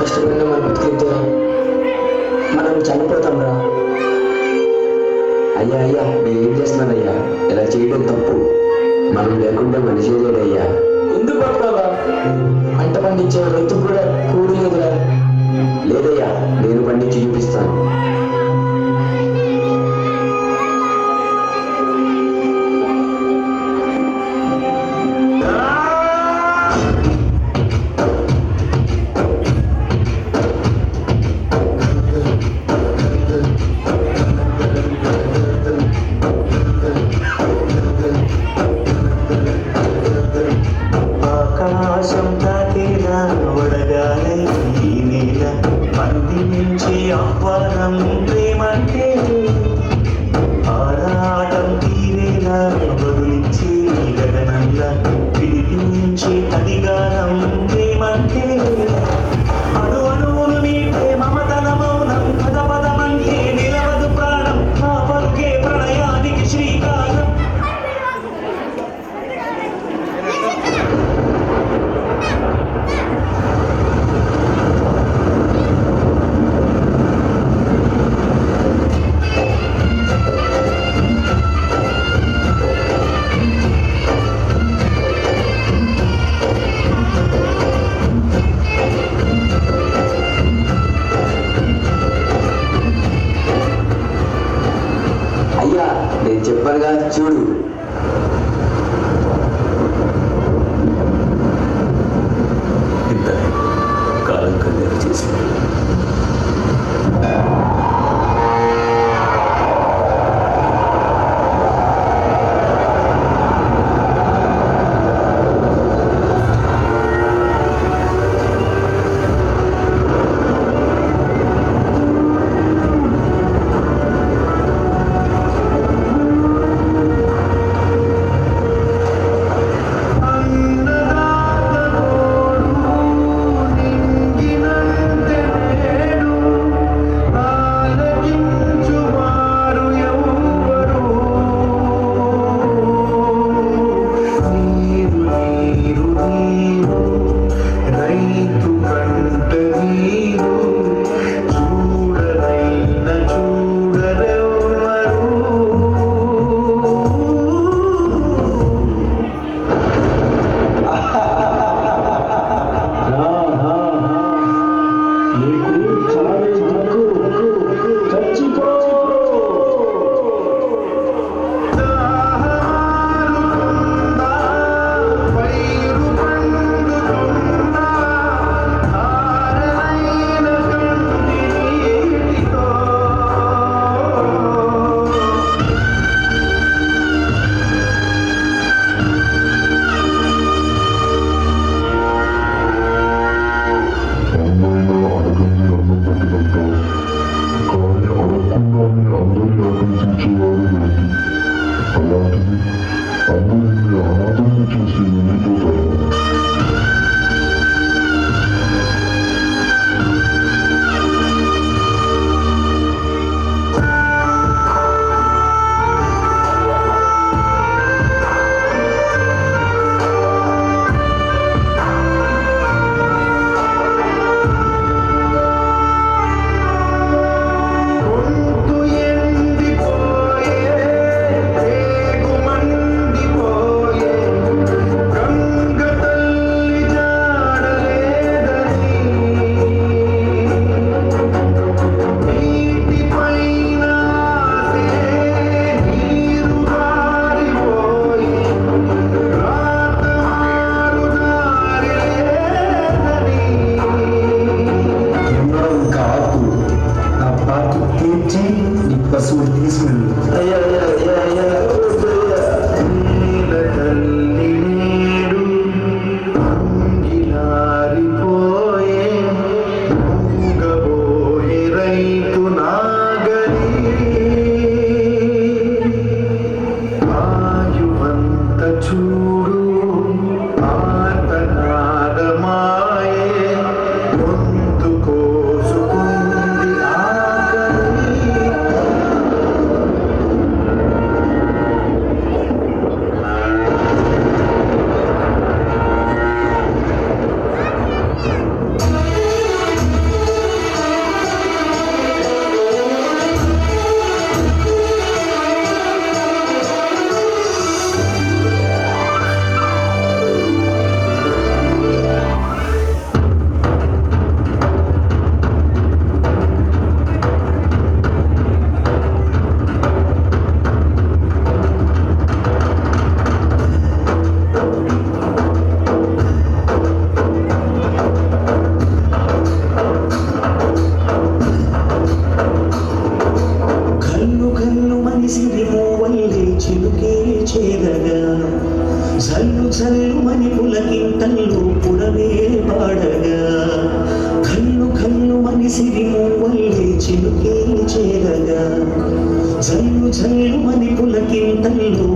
కష్టపడినా మనం బతికితే మనం చనిపోతాం రా. అయ్యా అయ్యా నేనేం చేస్తున్నానయ్యా? ఇలా చేయడం తప్పు. మనం లేకుండా మనిషే లేడయ్యా. ఎందుకు బతకాలా? పంట పండించే రైతుకు కూడా కూడి లేదురా. లేదయ్యా, నేను పండించి చూపిస్తాను. ఆకాశం దాటేలా వడగాలై ఈ నేల అందించే ఆహ్వానం ప్రేమంటే ఆరాటం తీరేలా బదులించే గగనంలా పిలిపించే అధికారం ప్రేమంటే అణు అణువులు మీటే మమతల మౌనం పద పదమంటే నిలవదు ప్రాణం ఆ పలుకే ప్రణయానికి శ్రీకారం. అయ్యా నేను చెప్పానుగా, చూడు. ఇంత కాలం కన్నీరు చేసింది. చిలుకే చేరగా జల్లు జల్లు మని పులకింతల్లో